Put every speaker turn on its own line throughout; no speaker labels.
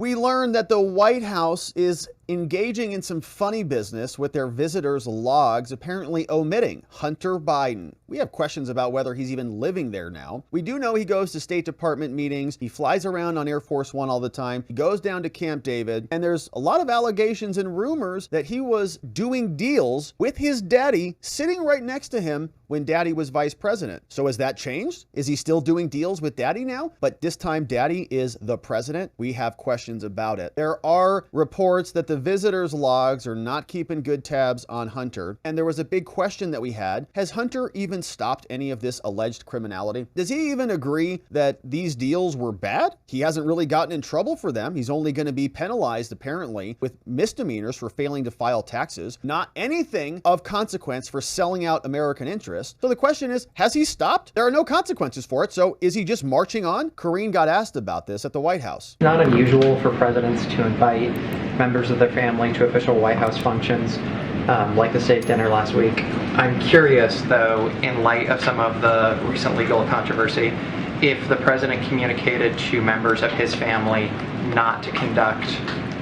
We learned that the White House is engaging in some funny business with their visitors' logs, apparently omitting Hunter Biden. We have questions about whether he's even living there now. We do know he goes to State Department meetings. He flies around on Air Force One all the time. He goes down to Camp David. And there's a lot of allegations and rumors that he was doing deals with his daddy sitting right next to him when daddy was vice president. So has that changed? Is he still doing deals with daddy now? But this time daddy is the president. We have questions about it. There are reports that the visitors' logs are not keeping good tabs on Hunter. And there was a big question that we had. Has Hunter even stopped any of this alleged criminality? Does he even agree that these deals were bad? He hasn't really gotten in trouble for them. He's only going to be penalized, apparently, with misdemeanors for failing to file taxes, not anything of consequence for selling out American interests. So the question is, has he stopped? There are no consequences for it. So is he just marching on? Karine got asked about this at the White House.
Not unusual for presidents to invite members of their family to official White House functions, like the state dinner last week. I'm curious, though, in light of some of the recent legal controversy, if the president communicated to members of his family not to conduct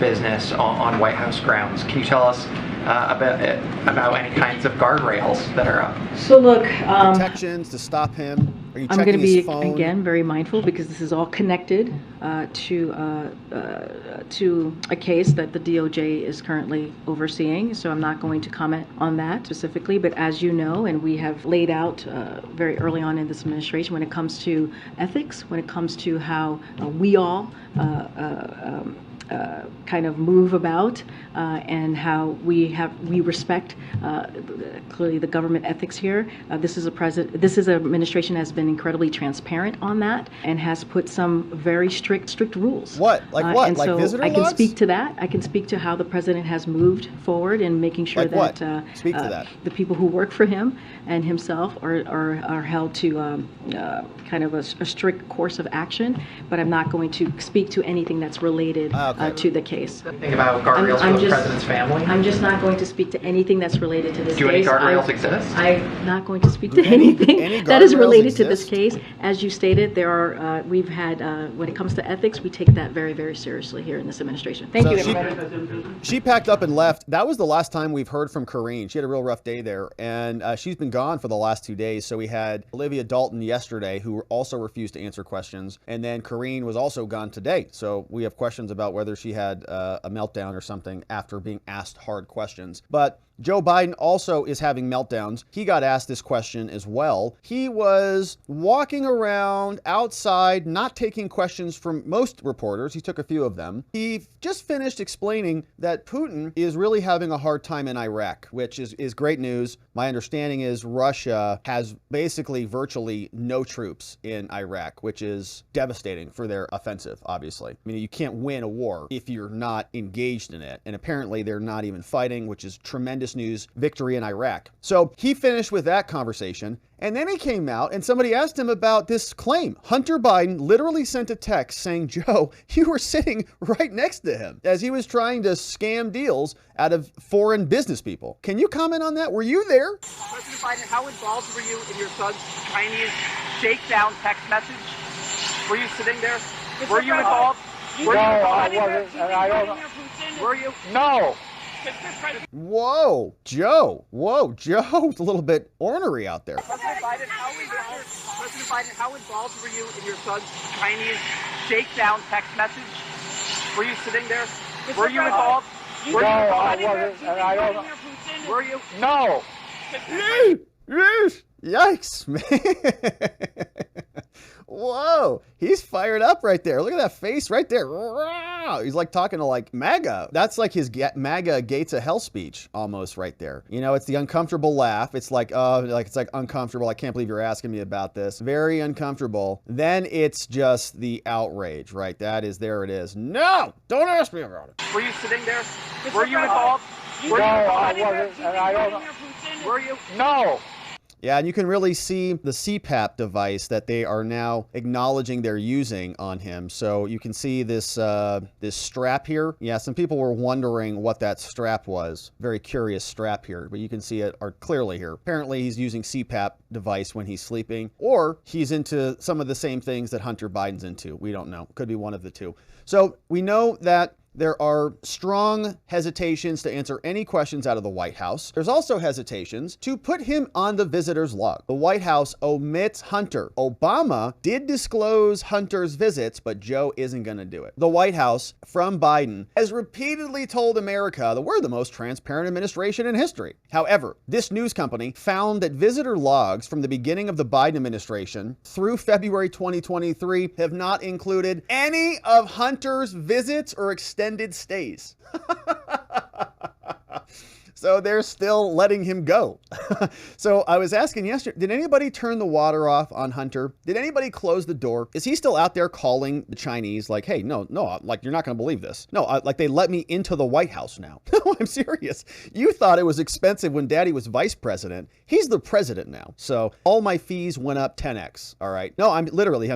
business on White House grounds. Can you tell us about any kinds of guardrails that are up?
So look,
protections to stop him. Are you
I'm going to be
again
very mindful because this is all connected to a case that the DOJ is currently overseeing. So I'm not going to comment on that specifically. But as you know, and we have laid out very early on in this administration, when it comes to ethics, when it comes to how we all kind of move about and how we respect clearly the government ethics here. This is an administration has been incredibly transparent on that and has put some very strict rules.
What? Like what?
And
like
so
visitor
I can
logs?
speak to that. I can speak to how the president has moved forward in making sure
like
that,
Speak to that.
the people who work for him and himself are held to kind of a strict course of action. But I'm not going to speak to anything that's related to the case.
Think about guardrails for the president's family?
I'm just not going to speak to anything that's related to this case.
Do any guardrails exist?
I'm not going to speak to anything
any
that is
guardrails
related to this
exist?
case. As you stated, there are, we've had, when it comes to ethics, we take that very, very seriously here in this administration. Thank you, everybody.
She packed up and left. That was the last time we've heard from Karine. She had a real rough day there, and she's been gone for the last 2 days. So we had Olivia Dalton yesterday, who also refused to answer questions, and then Karine was also gone today. So we have questions about whether she had a meltdown or something after being asked hard questions. But Joe Biden also is having meltdowns. He got asked this question as well. He was walking around outside, not taking questions from most reporters. He took a few of them. He just finished explaining that Putin is really having a hard time in Iraq, which is great news. My understanding is Russia has basically virtually no troops in Iraq, which is devastating for their offensive, obviously. I mean, you can't win a war if you're not engaged in it. And apparently they're not even fighting, which is tremendous news, victory in Iraq. So he finished with that conversation. And then he came out and somebody asked him about this claim. Hunter Biden literally sent a text saying, Joe, you were sitting right next to him as he was trying to scam deals out of foreign business people. Can you comment on that? Were you there?
President Biden, how involved were you in your son's Chinese shakedown text message? Were you sitting there? Were you involved?
No, I wasn't, and I don't know.
Were you?
No.
Whoa, Joe. Whoa, Joe's a little bit ornery out there.
President Biden, how involved were you in your son's Chinese shakedown text message? Were you sitting there? Were you involved?
No, I wasn't, and I don't know.
Were you?
No.
Yikes, man. Whoa, he's fired up right there. Look at that face right there. He's like talking to like MAGA. That's like his MAGA Gates of Hell speech almost right there. You know, it's the uncomfortable laugh. It's like, it's like uncomfortable. I can't believe you're asking me about this. Very uncomfortable. Then it's just the outrage, right? There it is. No, don't ask me about it.
Were you sitting there? Were you involved?
No, I wasn't, and I don't know.
Were you?
No.
Yeah, and you can really see the CPAP device that they are now acknowledging they're using on him. So you can see this this strap here. Yeah, some people were wondering what that strap was. Very curious strap here, but you can see it clearly here. Apparently he's using CPAP device when he's sleeping, or he's into some of the same things that Hunter Biden's into. We don't know. Could be one of the two. So we know that there are strong hesitations to answer any questions out of the White House. There's also hesitations to put him on the visitor's log. The White House omits Hunter. Obama did disclose Hunter's visits, but Joe isn't going to do it. The White House, from Biden, has repeatedly told America that we're the most transparent administration in history. However, this news company found that visitor logs from the beginning of the Biden administration through February 2023 have not included any of Hunter's visits or extended stays. So they're still letting him go. So I was asking yesterday, did anybody turn the water off on Hunter? Did anybody close the door? Is he still out there calling the Chinese like, hey, no, like you're not going to believe this. No, like they let me into the White House now. No, I'm serious. You thought it was expensive when Daddy was vice president. He's the president now. So all my fees went up 10x. All right. No, I'm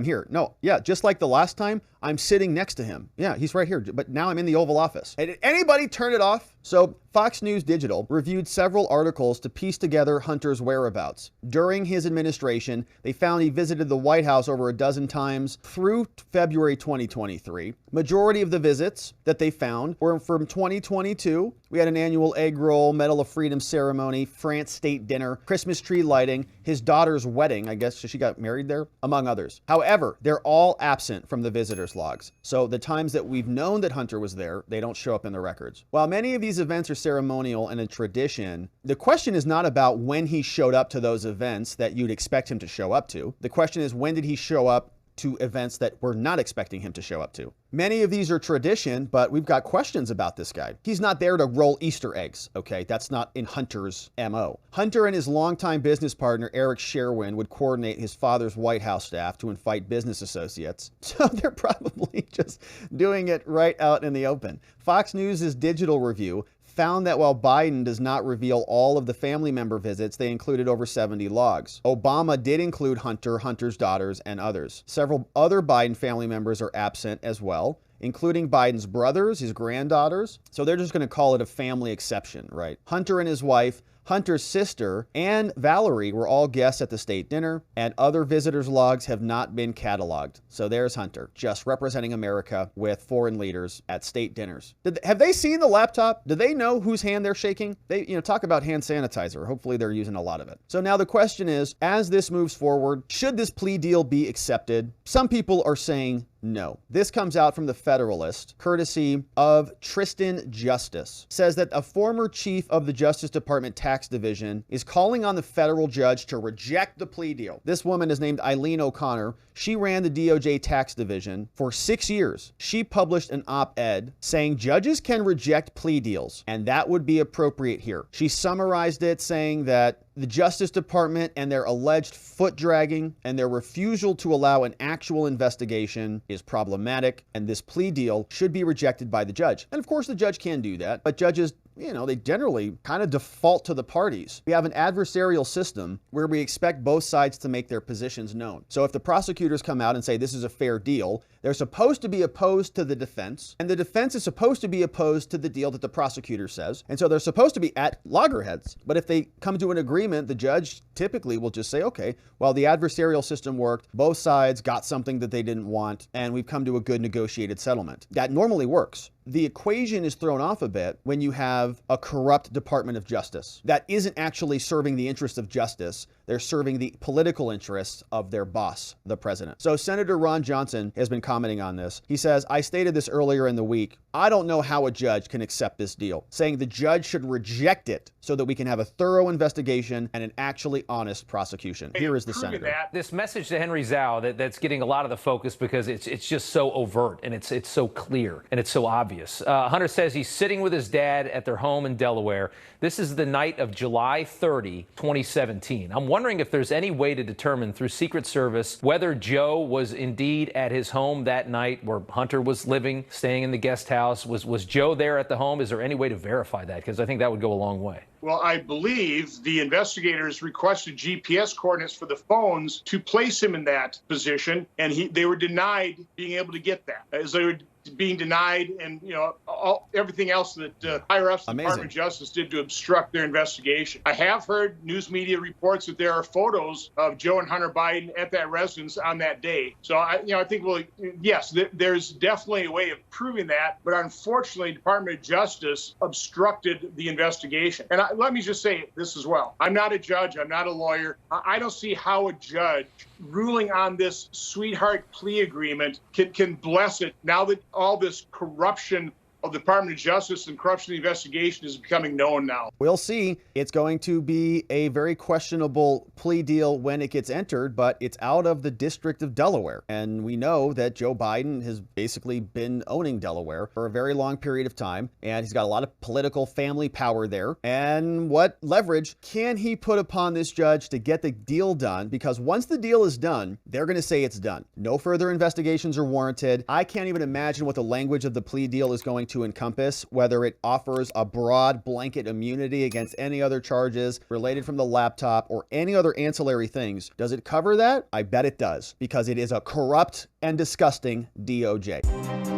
here. No, yeah, just like the last time, I'm sitting next to him. Yeah, he's right here. But now I'm in the Oval Office. And did anybody turn it off? So Fox News Digital reviewed several articles to piece together Hunter's whereabouts. During his administration, they found he visited the White House over a dozen times through February 2023. Majority of the visits that they found were from 2022. We had an annual egg roll, Medal of Freedom ceremony, France state dinner, Christmas tree lighting, his daughter's wedding, I guess she got married there, among others. However, they're all absent from the visitors logs. So the times that we've known that Hunter was there, they don't show up in the records. While many of these events are ceremonial and a tradition, the question is not about when he showed up to those events that you'd expect him to show up to. The question is, when did he show up to events that we're not expecting him to show up to? Many of these are tradition, but we've got questions about this guy. He's not there to roll Easter eggs, okay? That's not in Hunter's MO. Hunter and his longtime business partner, Eric Sherwin, would coordinate his father's White House staff to invite business associates. So they're probably just doing it right out in the open. Fox News' digital review found that while Biden does not reveal all of the family member visits, they included over 70 logs. Obama did include Hunter, Hunter's daughters, and others. Several other Biden family members are absent as well, including Biden's brothers, his granddaughters. So they're just going to call it a family exception, right? Hunter and his wife, Hunter's sister, and Valerie were all guests at the state dinner, and other visitors' logs have not been cataloged. So there's Hunter, just representing America with foreign leaders at state dinners. Have they seen the laptop? Do they know whose hand they're shaking? They, talk about hand sanitizer. Hopefully they're using a lot of it. So now the question is, as this moves forward, should this plea deal be accepted? Some people are saying no. This comes out from the Federalist, courtesy of Tristan Justice. Says that a former chief of the Justice Department Tax Division is calling on the federal judge to reject the plea deal. This woman is named Eileen O'Connor. She ran the DOJ Tax Division for 6 years. She published an op-ed saying judges can reject plea deals, and that would be appropriate here. She summarized it saying that the Justice Department and their alleged foot dragging and their refusal to allow an actual investigation is problematic, and this plea deal should be rejected by the judge. And of course, the judge can do that, but judges, they generally kind of default to the parties. We have an adversarial system where we expect both sides to make their positions known. So if the prosecutors come out and say this is a fair deal, they're supposed to be opposed to the defense, and the defense is supposed to be opposed to the deal that the prosecutor says. And so they're supposed to be at loggerheads. But if they come to an agreement, the judge typically will just say, okay, well, the adversarial system worked, both sides got something that they didn't want, and we've come to a good negotiated settlement. That normally works. The equation is thrown off a bit when you have a corrupt Department of Justice that isn't actually serving the interests of justice. They're serving the political interests of their boss, the president. So Senator Ron Johnson has been commenting on this. He says, I stated this earlier in the week. I don't know how a judge can accept this deal, saying the judge should reject it so that we can have a thorough investigation and an actually honest prosecution. Here is the senator.
This message to Henry Zhao that's getting a lot of the focus because it's just so overt and it's so clear and it's so obvious. Hunter says he's sitting with his dad at their home in Delaware. This is the night of July 30, 2017. I'm wondering if there's any way to determine through Secret Service whether Joe was indeed at his home that night where Hunter was living, staying in the guest house. Was Joe there at the home? Is there any way to verify that? Because I think that would go a long way.
Well, I believe the investigators requested GPS coordinates for the phones to place him in that position, and they were denied being able to get that. As they being denied, and everything else that higher ups in the Department of Justice did to obstruct their investigation. I have heard news media reports that there are photos of Joe and Hunter Biden at that residence on that day. So I think, well, yes, there's definitely a way of proving that, but unfortunately, the Department of Justice obstructed the investigation. And let me just say this as well. I'm not a judge. I'm not a lawyer. I don't see how a judge ruling on this sweetheart plea agreement can bless it now that all this corruption of the Department of Justice and corruption investigation is becoming known now.
We'll see. It's going to be a very questionable plea deal when it gets entered, but it's out of the District of Delaware. And we know that Joe Biden has basically been owning Delaware for a very long period of time, and he's got a lot of political family power there. And what leverage can he put upon this judge to get the deal done? Because once the deal is done, they're going to say it's done. No further investigations are warranted. I can't even imagine what the language of the plea deal is going to encompass, whether it offers a broad blanket immunity against any other charges related from the laptop or any other ancillary things. Does it cover that? I bet it does, because it is a corrupt and disgusting DOJ.